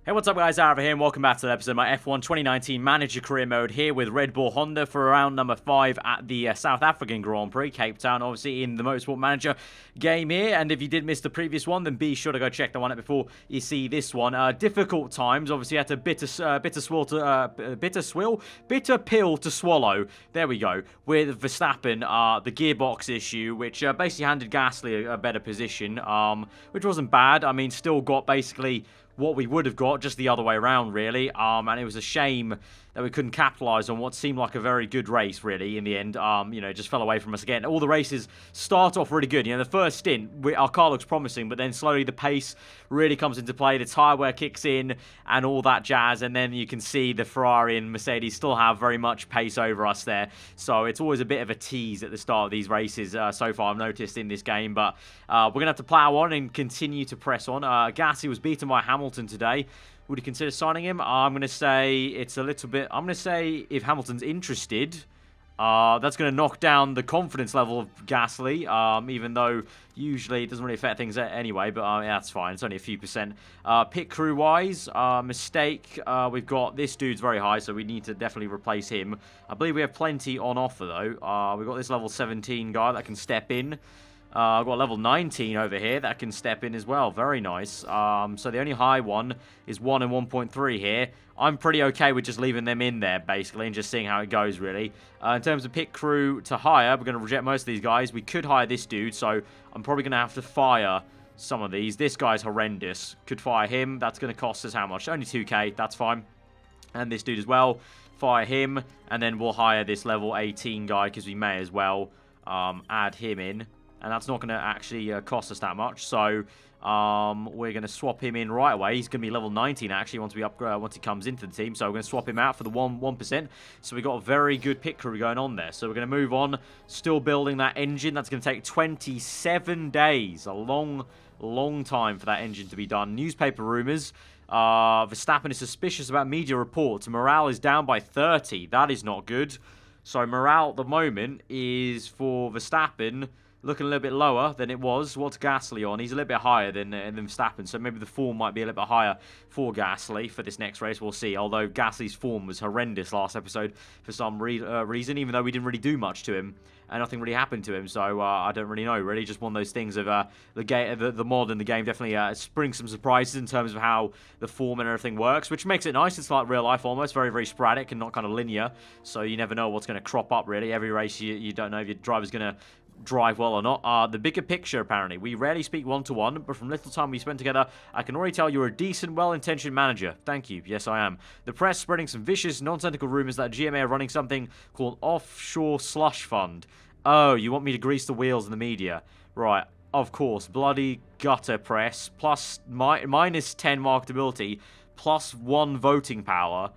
Hey, what's up guys, aarava here and welcome back to the episode of my F1 2019 Manager Career Mode here with Red Bull Honda for round number 5 at the South African Grand Prix, Cape Town, obviously in the Motorsport Manager game here. And if you did miss the previous one, then be sure to go check the one out before you see this one. Difficult times, obviously had to bitter pill to swallow. There we go, with Verstappen, the gearbox issue, which basically handed Gasly a better position, which wasn't bad. I mean, still got basically what we would have got, just the other way around, really. And it was a shame that we couldn't capitalise on what seemed like a very good race, really, in the end. You know, just fell away from us again. All the races start off really good. You know, the first stint, our car looks promising, but then slowly the pace really comes into play. The tyre wear kicks in and all that jazz, and then you can see the Ferrari and Mercedes still have very much pace over us there. So it's always a bit of a tease at the start of these races so far, I've noticed in this game. But we're going to have to plough on and continue to press on. Gasly was beaten by Hamilton today. Would you consider signing him? I'm going to say it's a little bit... I'm going to say if Hamilton's interested, that's going to knock down the confidence level of Gasly, even though usually it doesn't really affect things anyway, but yeah, that's fine. It's only a few percent. Pit crew-wise, mistake. We've got... This dude's very high, so we need to definitely replace him. I believe we have plenty on offer, though. We've got this level 17 guy that can step in. I've got level 19 over here that can step in as well. Very nice. So the only high one is 1 and 1.3 here. I'm pretty okay with just leaving them in there, basically, and just seeing how it goes, really. In terms of pit crew to hire, we're going to reject most of these guys. We could hire this dude, so I'm probably going to have to fire some of these. This guy's horrendous. Could fire him. That's going to cost us how much? Only 2k. That's fine. And this dude as well. Fire him, and then we'll hire this level 18 guy, because we may as well add him in. And that's not going to actually cost us that much. So we're going to swap him in right away. He's going to be level 19 actually once we upgrade, once he comes into the team. So we're going to swap him out for the 1%. So we've got a very good pit crew going on there. So we're going to move on. Still building that engine. That's going to take 27 days. A long time for that engine to be done. Newspaper rumours. Verstappen is suspicious about media reports. Morale is down by 30. That is not good. So morale at the moment is for Verstappen looking a little bit lower than it was. What's Gasly on? He's a little bit higher than Verstappen, so maybe the form might be a little bit higher for Gasly for this next race. We'll see. Although Gasly's form was horrendous last episode for some reason, even though we didn't really do much to him and nothing really happened to him. So I don't really know. Really, just one of those things of the mod in the game definitely brings some surprises in terms of how the form and everything works, which makes it nice. It's like real life almost, very very sporadic and not kind of linear. So you never know what's going to crop up. Really, every race you don't know if your driver's going to drive well or not. The bigger picture, apparently. We rarely speak one-to-one, but from little time we spent together, I can already tell you're a decent, well-intentioned manager. Thank you. Yes, I am. The press spreading some vicious, nonsensical rumors that GMA are running something called Offshore Slush Fund. Oh, you want me to grease the wheels in the media? Right. Of course. Bloody gutter press, plus minus 10 marketability, plus 1 voting power,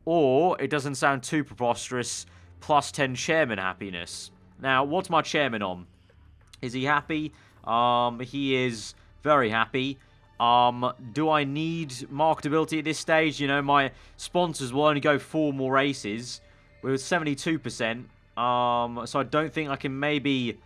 or, it doesn't sound too preposterous, plus 10 chairman happiness. Now, what's my chairman on? Is he happy? He is very happy. Do I need marketability at this stage? You know, my sponsors will only go 4 more races with 72%. So I don't think I can maybe...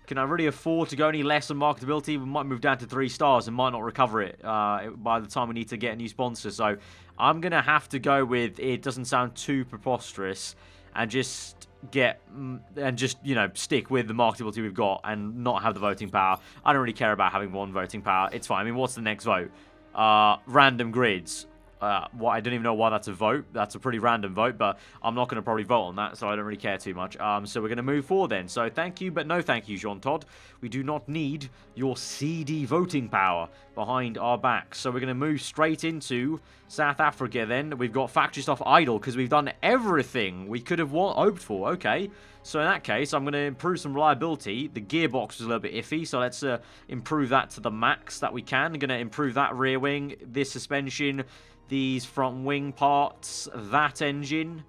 Can I really afford to go any less on marketability? We might move down to 3 stars and might not recover it by the time we need to get a new sponsor. So I'm going to have to go with it doesn't sound too preposterous and just... you know, stick with the marketability we've got and not have the voting power. I don't really care about having 1 voting power. It's fine. I mean, what's the next vote? Random grids. What, I don't even know why that's a vote. That's a pretty random vote, but I'm not going to probably vote on that, so I don't really care too much. So we're going to move forward then. So thank you, but no thank you, Jean Todt. We do not need your CD voting power behind our backs. So we're going to move straight into South Africa then. We've got factory stuff idle because we've done everything we could have hoped for. Okay, so in that case, I'm going to improve some reliability. The gearbox was a little bit iffy, so let's improve that to the max that we can. I'm going to improve that rear wing, this suspension, these front wing parts, that engine,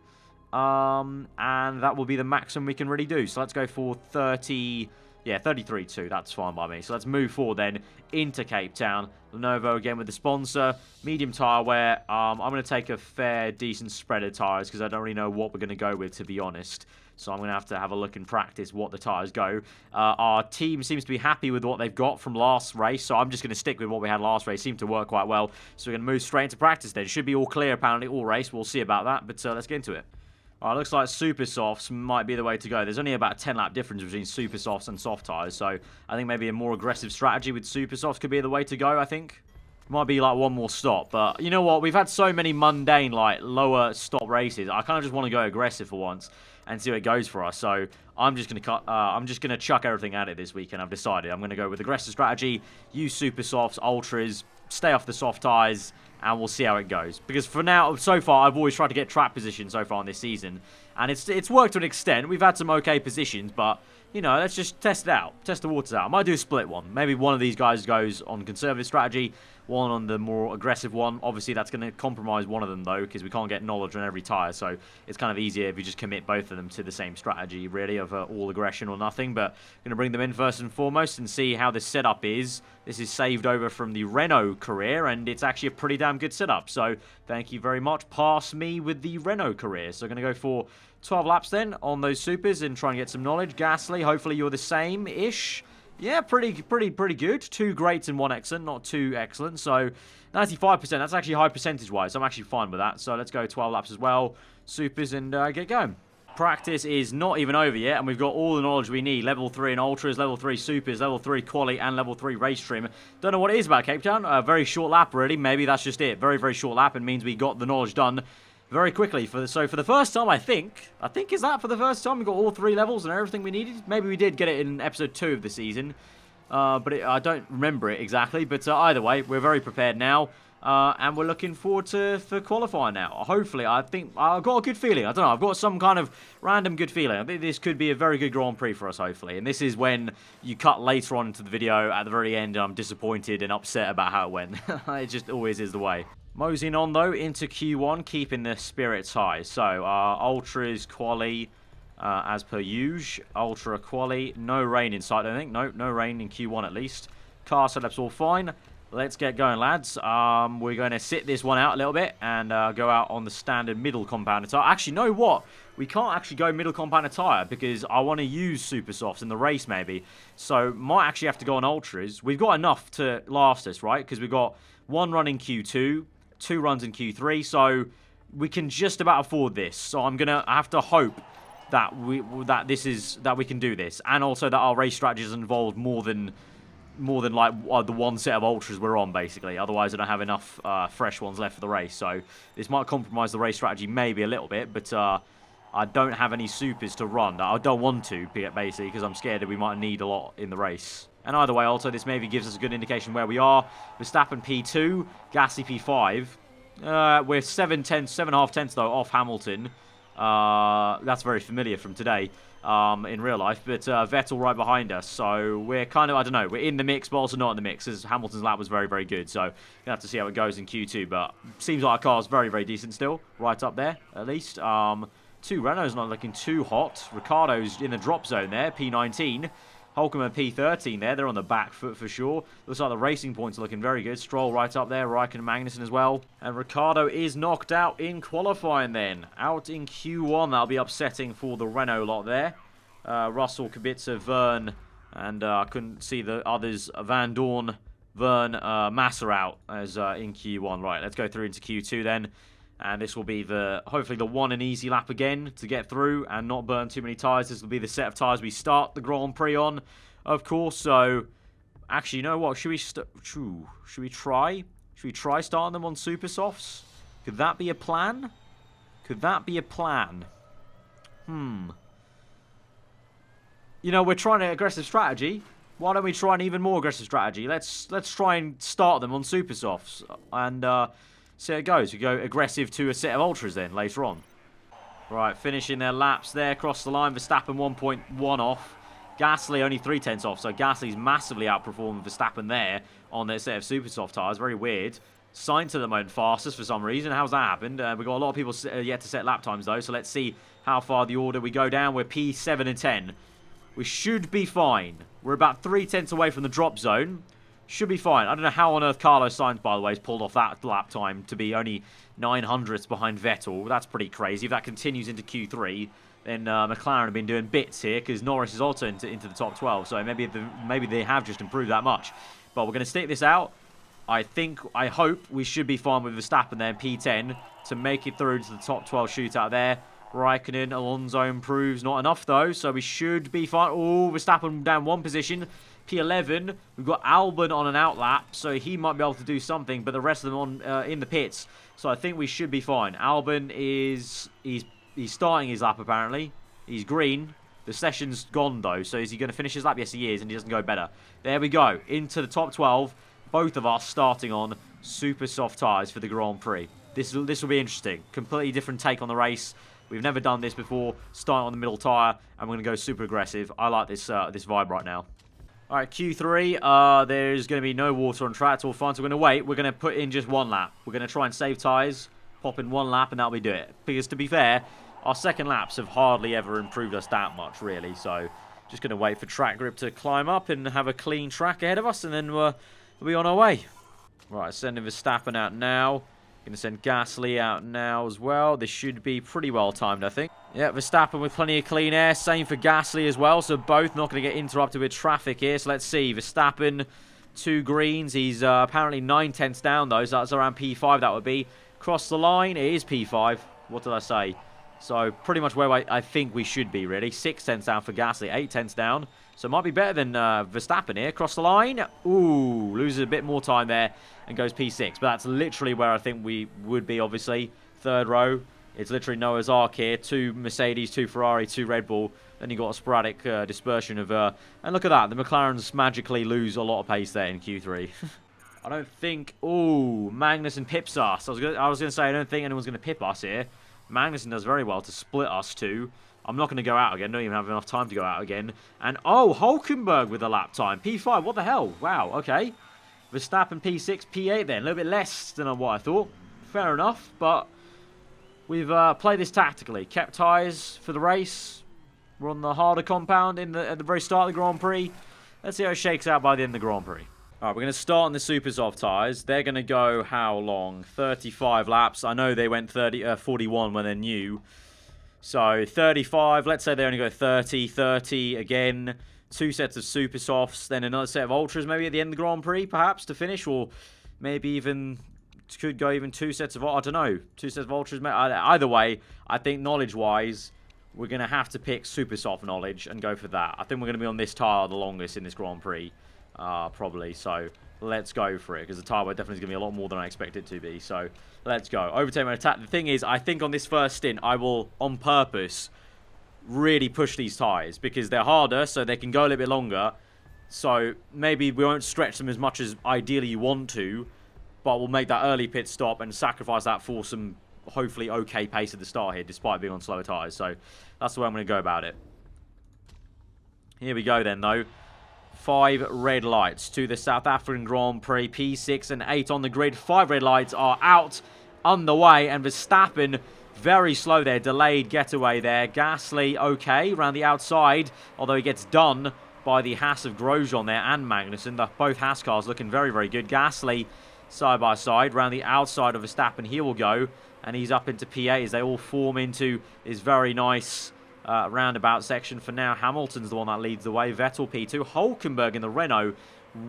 and that will be the maximum we can really do. So let's go for 30... Yeah, 33 too. That's fine by me. So let's move forward then into Cape Town. Lenovo again with the sponsor. Medium tyre wear. I'm going to take a fair, decent spread of tyres because I don't really know what we're going to go with, to be honest. So I'm going to have a look and practice what the tyres go. Our team seems to be happy with what they've got from last race, so I'm just going to stick with what we had last race. Seemed to work quite well. So we're going to move straight into practice then. Should be all clear apparently all race. We'll see about that, but let's get into it. Alright, looks like super softs might be the way to go. There's only about a 10 lap difference between super softs and soft tyres, so I think maybe a more aggressive strategy with super softs could be the way to go, I think. Might be like one more stop, but you know what? We've had so many mundane, like, lower stop races. I kind of just want to go aggressive for once and see what it goes for us. So I'm just gonna chuck everything at it this weekend. I've decided I'm gonna go with aggressive strategy, use super softs, ultras, stay off the soft tyres, and we'll see how it goes. Because for now, so far, I've always tried to get track position so far in this season, and it's worked to an extent. We've had some okay positions, but you know, let's just test it out, test the waters out. I might do a split one. Maybe one of these guys goes on conservative strategy, one on the more aggressive one. Obviously, that's going to compromise one of them, though, because we can't get knowledge on every tyre, so it's kind of easier if you just commit both of them to the same strategy, really, of all aggression or nothing. But I'm going to bring them in first and foremost and see how this setup is. This is saved over from the Renault career, and it's actually a pretty damn good setup. So thank you very much. Pass me with the Renault career. So I'm going to go for 12 laps then on those supers and try and get some knowledge. Gasly, hopefully you're the same-ish. Yeah, pretty good. 2 greats and 1 excellent, not too excellent. So 95%, that's actually high percentage-wise. I'm actually fine with that. So let's go 12 laps as well. Supers and get going. Practice is not even over yet, and we've got all the knowledge we need. Level 3 in ultras, level 3 supers, level 3 quali, and level 3 race trim. Don't know what it is about Cape Town. A very short lap, really. Maybe that's just it. Very short lap, and means we got the knowledge done very quickly. So for the first time, I think is that for the first time we got all 3 levels and everything we needed. Maybe we did get it in episode 2 of the season, but I don't remember it exactly. But either way, we're very prepared now, and we're looking forward for qualifying now. Hopefully, I think I've got a good feeling. I don't know. I've got some kind of random good feeling. I think this could be a very good Grand Prix for us, hopefully. And this is when you cut later on into the video at the very end, and I'm disappointed and upset about how it went. It just always is the way. Moseying on, though, into Q1, keeping the spirits high. So, Ultras, Quali, as per usual. Ultra, Quali, no rain in sight, I think. No rain in Q1 at least. Car setup's all fine. Let's get going, lads. We're going to sit this one out a little bit and go out on the standard middle compound tyre. Actually, know what? We can't actually go middle compound tyre because I want to use super softs in the race, maybe. So, might actually have to go on Ultras. We've got enough to last us, right? Because we've got 1 run in Q2. 2 runs in Q3, so we can just about afford this. So I'm gonna have to hope that we can do this, and also that our race strategy is involved more than like the one set of ultras we're on, basically. Otherwise, I don't have enough fresh ones left for the race. So this might compromise the race strategy maybe a little bit, but I don't have any supers to run. I don't want to, basically, because I'm scared that we might need a lot in the race. And either way, also, this maybe gives us a good indication where we are. Verstappen P2, Gasly P5. We're 7.5 tenths, though, off Hamilton. That's very familiar from today in real life. But Vettel right behind us. So we're kind of, I don't know, we're in the mix, but also not in the mix, as Hamilton's lap was very good. So we're going to have to see how it goes in Q2. But seems like our car's very decent still. Right up there, at least. 2 Renault's not looking too hot. Ricciardo's in the drop zone there, P19. Holcomb and P13 there. They're on the back foot for sure. Looks like the racing points are looking very good. Stroll right up there. Raikkonen and Magnussen as well. And Ricciardo is knocked out in qualifying then. Out in Q1. That'll be upsetting for the Renault lot there. Russell, Kubica, Verne, and I couldn't see the others. Van Dorn, Verne, Massa out as in Q1. Right, let's go through into Q2 then. And this will be hopefully the one and easy lap again to get through and not burn too many tyres. This will be the set of tyres we start the Grand Prix on, of course. So, actually, you know what? Should we try? Should we try starting them on super softs? Could that be a plan? Could that be a plan? You know, we're trying an aggressive strategy. Why don't we try an even more aggressive strategy? Let's try and start them on super softs and see how it goes. We go aggressive to a set of ultras then later on. Right, finishing their laps there across the line. Verstappen 1.1 off. Gasly only 3 tenths off. So Gasly's massively outperformed Verstappen there on their set of super soft tyres. Very weird. Sainz at the moment fastest for some reason. How's that happened? We've got a lot of people yet to set lap times though. So let's see how far the order we go down. We're P7 and 10. We should be fine. We're about 3 tenths away from the drop zone. Should be fine. I don't know how on earth Carlos Sainz, by the way, has pulled off that lap time to be only 900ths behind Vettel. That's pretty crazy. If that continues into Q3, then McLaren have been doing bits here, because Norris is also into the top 12. So maybe they have just improved that much. But we're going to stick this out. I hope we should be fine with Verstappen there in P10 to make it through to the top 12 shootout there. Raikkonen, Alonso improves. Not enough, though, so we should be fine. Oh, Verstappen down one position. P11, we've got Albon on an outlap, so he might be able to do something, but the rest of them on in the pits. So I think we should be fine. Albon he's starting his lap, apparently. He's green. The session's gone, though, so is he going to finish his lap? Yes, he is, and he doesn't go better. There we go, into the top 12. Both of us starting on super soft tyres for the Grand Prix. This will be interesting. Completely different take on the race. We've never done this before. Starting on the middle tyre, and we're going to go super aggressive. I like this this vibe right now. All right, Q3. There's going to be no water on track. It's all fine, so we're going to wait. We're going to put in just one lap. We're going to try and save tyres, pop in one lap, and that'll be do it. Because to be fair, our second laps have hardly ever improved us that much, really. So just going to wait for track grip to climb up and have a clean track ahead of us, and then we'll be on our way. Right, sending Verstappen out now. Going to send Gasly out now as well. This should be pretty well timed, I think. Yeah, Verstappen with plenty of clean air. Same for Gasly as well. So both not going to get interrupted with traffic here. So let's see. Verstappen, 2 greens. He's apparently 9/10 down, though. So that's around P5, that would be. Cross the line. It is P5. What did I say? So pretty much where I think we should be, really. 6/10 down for Gasly. 8/10 down. So it might be better than Verstappen here. Cross the line. Ooh, loses a bit more time there and goes P6. But that's literally where I think we would be, obviously. Third row. It's literally Noah's Ark here. 2 Mercedes, 2 Ferrari, 2 Red Bull. Then you've got a sporadic dispersion of... and look at that. The McLarens magically lose a lot of pace there in Q3. I don't think... Ooh, Magnussen pips us. I was going to say, I don't think anyone's going to pip us here. Magnussen does very well to split us two. I'm not going to go out again. Don't even have enough time to go out again. And, oh, Hulkenberg with a lap time. P5, what the hell? Wow, okay. Verstappen P6, P8 then. A little bit less than what I thought. Fair enough, but we've played this tactically. Kept tyres for the race. We're on the harder compound at the very start of the Grand Prix. Let's see how it shakes out by the end of the Grand Prix. Alright, we're going to start on the super soft tyres. They're going to go how long? 35 laps. I know they went 41 when they're new. So 35, let's say they only go 30 again. 2 sets of super softs, then another set of ultras maybe at the end of the Grand Prix, perhaps, to finish. Or maybe even, could go even 2 sets of, I don't know, 2 sets of ultras. Either way, I think knowledge-wise, we're going to have to pick super soft knowledge and go for that. I think we're going to be on this tyre the longest in this Grand Prix. Probably, so let's go for it, because the tyre weight definitely is going to be a lot more than I expect it to be, so let's go. Overtake and attack. The thing is, I think on this first stint, I will, on purpose, really push these tyres, because they're harder, so they can go a little bit longer, so maybe we won't stretch them as much as ideally you want to, but we'll make that early pit stop and sacrifice that for some, hopefully, okay pace at the start here, despite being on slower tyres, so that's the way I'm going to go about it. Here we go then, though. 5 red lights to the South African Grand Prix. P6 and 8 on the grid. 5 red lights are out, underway, and Verstappen very slow there. Delayed getaway there. Gasly okay around the outside, although he gets done by the Haas of Grosjean there and Magnussen. Both Haas cars looking very, very good. Gasly side by side around the outside of Verstappen. He will go, and he's up into P8 as they all form into this very nice roundabout section. For now, Hamilton's the one that leads the way. Vettel P2. Hulkenberg in the Renault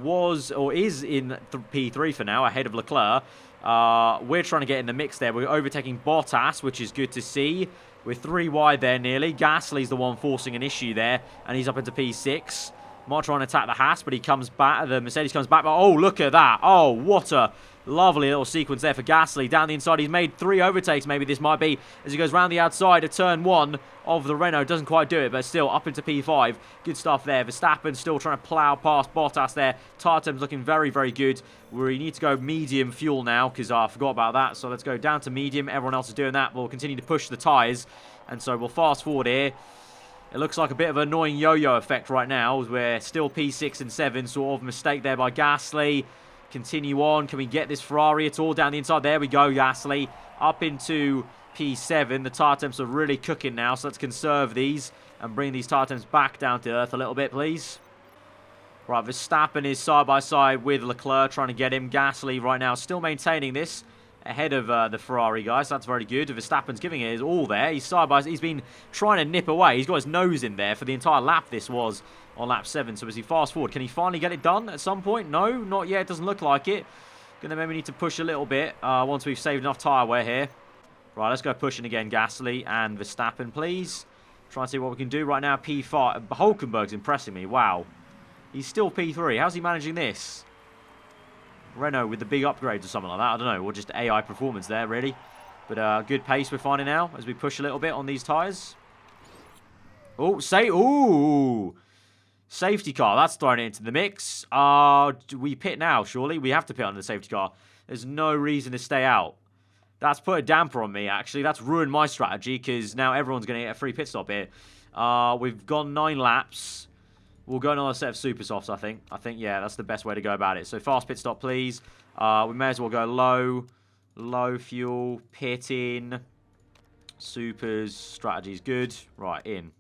was, or is in P3 for now, ahead of Leclerc. We're trying to get in the mix there. We're overtaking Bottas, which is good to see. We're 3 wide there nearly. Gasly's the one forcing an issue there, and he's up into P6. Might try and attack the Haas, but he comes back. The Mercedes comes back. But oh, look at that. Oh, what a lovely little sequence there for Gasly. Down the inside, he's made 3 overtakes, maybe this might be, as he goes round the outside of turn 1 of the Renault. Doesn't quite do it, but still up into P5. Good stuff there. Verstappen still trying to plough past Bottas there. Tyre temps looking very, very good. We need to go medium fuel now, because I forgot about that. So let's go down to medium. Everyone else is doing that. We'll continue to push the tyres. And so we'll fast forward here. It looks like a bit of an annoying yo-yo effect right now. We're still P6 and 7. Sort of mistake there by Gasly. Continue on. Can we get this Ferrari at all? Down the inside. There we go, Gasly. Up into P7. The tyre temps are really cooking now. So let's conserve these and bring these tyre temps back down to earth a little bit, please. Right, Verstappen is side by side with Leclerc, trying to get him. Gasly right now still maintaining this. ahead of the Ferrari guys. That's very good. Verstappen's giving it his all there. He's side by side. He's been trying to nip away. He's got his nose in there for the entire lap. This was on lap 7. So as he fast forward, can he finally get it done at some point? No, not yet. It doesn't look like it. Gonna maybe need to push a little bit once we've saved enough tyre wear here. Right, let's go pushing again, Gasly and Verstappen, please. Try and see what we can do right now. P5. Hulkenberg's impressing me. Wow. He's still P3. How's he managing this? Renault with the big upgrades or something like that. I don't know. Or just AI performance there, really. But good pace we're finding now as we push a little bit on these tyres. Oh, ooh. Safety car. That's throwing it into the mix. Do we pit now, surely? We have to pit under the safety car. There's no reason to stay out. That's put a damper on me, actually. That's ruined my strategy because now everyone's going to get a free pit stop here. We've gone 9 laps. We'll go another set of super softs, I think. Yeah, that's the best way to go about it. So fast pit stop, please. We may as well go low fuel, pit in, supers, strategy's good. Right, in.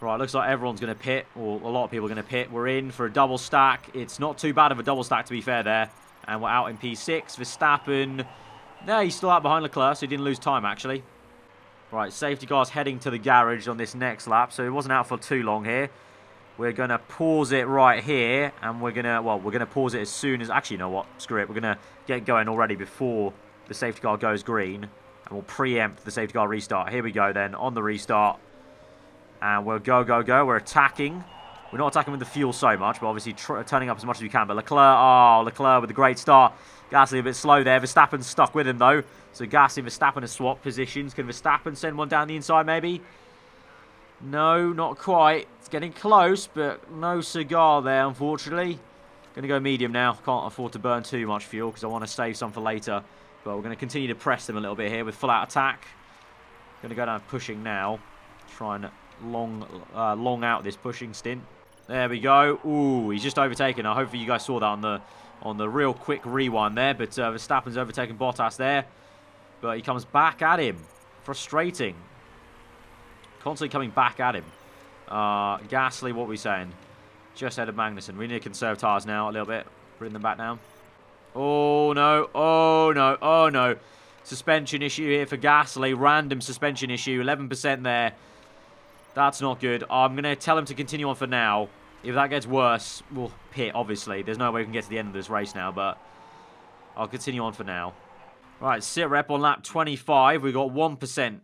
Right, looks like everyone's going to pit, or a lot of people are going to pit. We're in for a double stack. It's not too bad of a double stack, to be fair, there. And we're out in P6. Verstappen, no, he's still out behind Leclerc, so he didn't lose time, actually. Right, safety car's heading to the garage on this next lap, so he wasn't out for too long here. We're going to pause it right here, and we're going to pause it as soon as... Actually, you know what? Screw it. We're going to get going already before the safety car goes green, and we'll preempt the safety car restart. Here we go, then, on the restart. And we'll go. We're attacking. We're not attacking with the fuel so much, but obviously turning up as much as we can. But Leclerc with a great start. Gasly a bit slow there. Verstappen's stuck with him, though. So Gasly and Verstappen have swapped positions. Can Verstappen send one down the inside, maybe? No, not quite. It's getting close, but no cigar there, unfortunately. Going to go medium now. Can't afford to burn too much fuel because I want to save some for later. But we're going to continue to press them a little bit here with full-out attack. Going to go down pushing now. Try and long out this pushing stint. There we go. Ooh, he's just overtaken. I hope you guys saw that on the real quick rewind there. But Verstappen's overtaken Bottas there. But he comes back at him. Frustrating. Constantly coming back at him. Gasly, what are we saying? Just ahead of Magnussen. We need to conserve tyres now a little bit. Bring them back down. Oh, no. Oh, no. Oh, no. Suspension issue here for Gasly. Random suspension issue. 11% there. That's not good. I'm going to tell him to continue on for now. If that gets worse, we'll pit, obviously. There's no way we can get to the end of this race now, but I'll continue on for now. Right, sit rep on lap 25. We've got 1%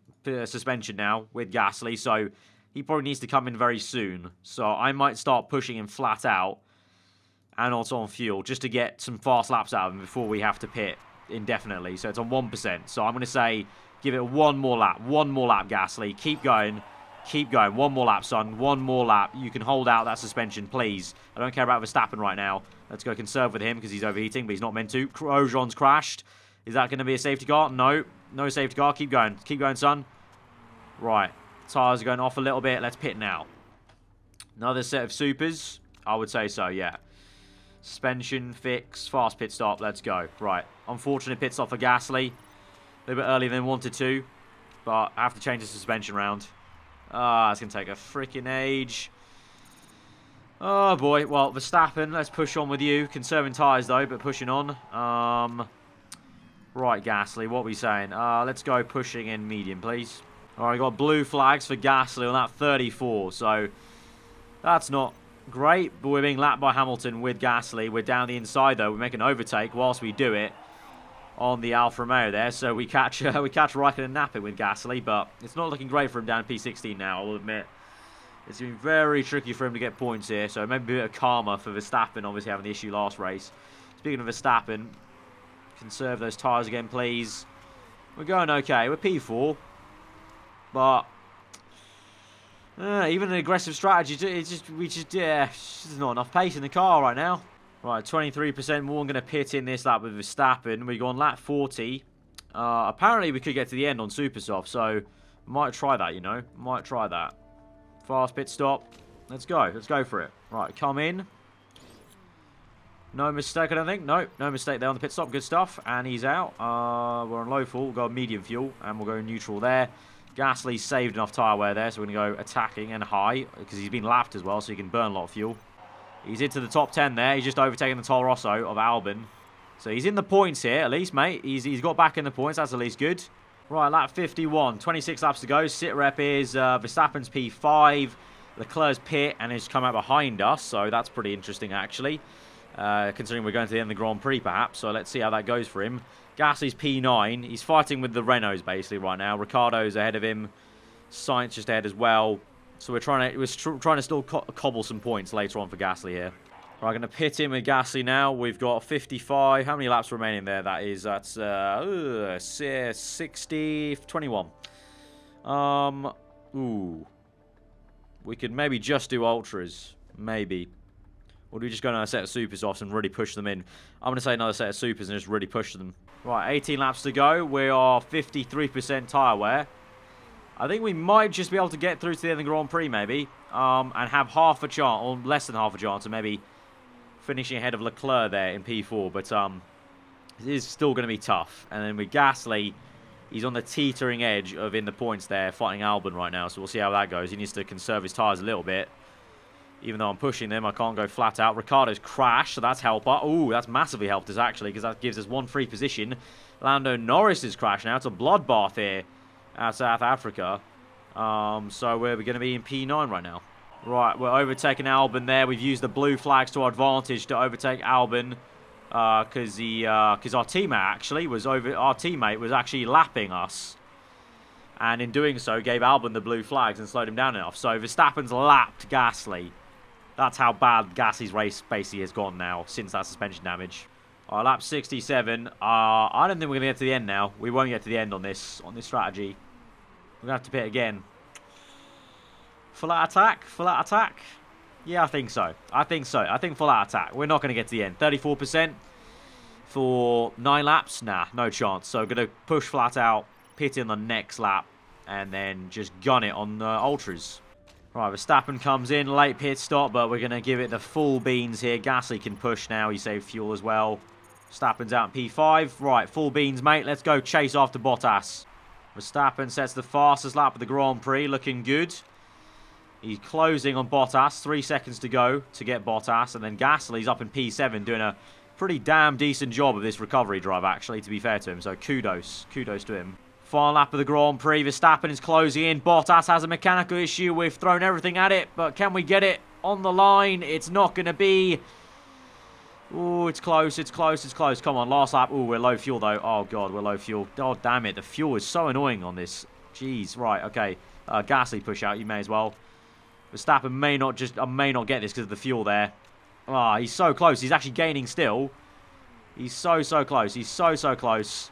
suspension now with Gasly, so he probably needs to come in very soon. So I might start pushing him flat out and also on fuel just to get some fast laps out of him before we have to pit indefinitely. So it's on 1%. So I'm going to say give it one more lap. One more lap, Gasly. Keep going. Keep going. One more lap, son. One more lap. You can hold out that suspension, please. I don't care about Verstappen right now. Let's go conserve with him because he's overheating, but he's not meant to. Grosjean's crashed. Is that going to be a safety car? No. No safety car. Keep going. Keep going, son. Right. Tyres are going off a little bit. Let's pit now. Another set of supers. I would say so, yeah. Suspension, fix, fast pit stop. Let's go. Right. Unfortunate pit stop for Gasly. A little bit earlier than wanted to, but I have to change the suspension round. It's going to take a freaking age. Oh, boy. Well, Verstappen, let's push on with you. Conserving tyres, though, but pushing on. Right, Gasly, what are we saying? Let's go pushing in medium, please. All right, got blue flags for Gasly on that 34, so that's not great, but we're being lapped by Hamilton with Gasly. We're down the inside, though. We make an overtake whilst we do it on the Alfa Romeo there, so we catch Raikkonen napping with Gasly, but it's not looking great for him down P16 now, I'll admit. It's been very tricky for him to get points here, so maybe a bit of karma for Verstappen, obviously having the issue last race. Speaking of Verstappen, conserve those tyres again, please. We're going okay. We're P4, but even an aggressive strategy, there's not enough pace in the car right now. Right, 23% more. I'm going to pit in this lap with Verstappen. We've gone lap 40. Apparently, we could get to the end on super soft, so might try that, you know. Might try that. Fast pit stop. Let's go. Let's go for it. Right, come in. No mistake, I don't think. No mistake there on the pit stop. Good stuff. And he's out. We're on low fuel. We'll go medium fuel, and we'll go neutral there. Gasly saved enough tyre wear there, so we're going to go attacking and high, because he's been lapped as well, so he can burn a lot of fuel. He's into the top 10 there. He's just overtaken the Toro Rosso of Albon. So he's in the points here, at least, mate. He's got back in the points. That's at least good. Right, lap 51. 26 laps to go. Sit rep is Verstappen's P5. Leclerc's pit and he's come out behind us. So that's pretty interesting, actually. Considering we're going to the end of the Grand Prix, perhaps. So let's see how that goes for him. Gasly's P9. He's fighting with the Renaults, basically, right now. Ricciardo's ahead of him. Sainz just ahead as well. So we're trying to still cobble some points later on for Gasly here. Right, going to pit in with Gasly now. We've got 55. How many laps remaining there? That's 60, 21. Ooh. We could maybe just do ultras. Maybe. Or do we just go another set of supers off and really push them in? I'm going to say another set of supers and just really push them. Right, 18 laps to go. We are 53% tyre wear. I think we might just be able to get through to the end of the Grand Prix, maybe. And have half a chance, or less than half a chance, of maybe finishing ahead of Leclerc there in P4. But it is still going to be tough. And then with Gasly, he's on the teetering edge of in the points there, fighting Albon right now. So we'll see how that goes. He needs to conserve his tyres a little bit. Even though I'm pushing them, I can't go flat out. Ricciardo's crashed, so that's helped. Ooh, that's massively helped us, actually, because that gives us one free position. Lando Norris is crashed now. It's a bloodbath here at South Africa. So we're going to be in P9 right now. Right, we're overtaking Albon there. We've used the blue flags to our advantage to overtake Albon. Because our teammate was actually lapping us. And in doing so, gave Albon the blue flags and slowed him down enough. So Verstappen's lapped Gasly. That's how bad Gasly's race basically has gone now since that suspension damage. Alright, lap 67. I don't think we're going to get to the end now. We won't get to the end on this strategy. We're going to have to pit again. Full out attack? Full out attack? Yeah, I think so. I think full out attack. We're not going to get to the end. 34% for 9 laps? Nah, no chance. So going to push flat out, pit in the next lap, and then just gun it on ultras. Right, Verstappen comes in, late pit stop, but we're going to give it the full beans here. Gasly can push now. He saved fuel as well. Verstappen's out in P5. Right, full beans, mate. Let's go chase after Bottas. Verstappen sets the fastest lap of the Grand Prix, looking good. He's closing on Bottas. 3 seconds to go to get Bottas. And then Gasly's up in P7 doing a pretty damn decent job of this recovery drive, actually, to be fair to him. So kudos. Kudos to him. Final lap of the Grand Prix. Verstappen is closing in. Bottas has a mechanical issue. We've thrown everything at it. But can we get it on the line? It's not going to be... Oh, it's close. It's close. It's close. Come on, last lap. Oh, we're low fuel, though. Oh, God, we're low fuel. Oh, damn it. The fuel is so annoying on this. Jeez. Right, okay. Gasly push out. You may as well. Verstappen may not get this because of the fuel there. Ah, he's so close. He's actually gaining still. He's so close. He's so close.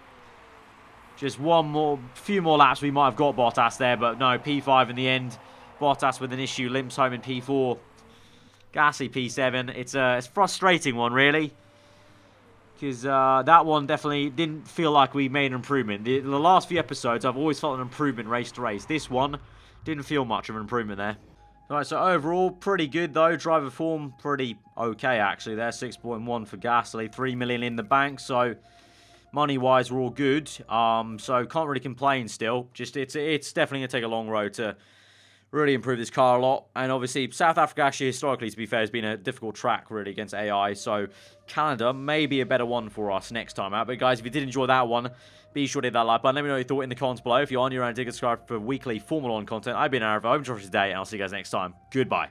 Just few more laps, we might have got Bottas there, but no, P5 in the end. Bottas with an issue, limps home in P4. Gasly P7. It's a frustrating one, really. Because that one definitely didn't feel like we made an improvement. The last few episodes, I've always felt an improvement race to race. This one didn't feel much of an improvement there. Alright, so overall, pretty good though. Driver form, pretty okay actually there. 6.1 for Gasly, 3 million in the bank, so money-wise, we're all good. So can't really complain still. Just it's definitely going to take a long road to really improve this car a lot. And obviously, South Africa actually, historically, to be fair, has been a difficult track, really, against AI. So Canada may be a better one for us next time out. But guys, if you did enjoy that one, be sure to hit that like button. Let me know your thought in the comments below. If you're on your own, subscribe for weekly Formula 1 content. I've been aarava. I hope you enjoyed today, and I'll see you guys next time. Goodbye.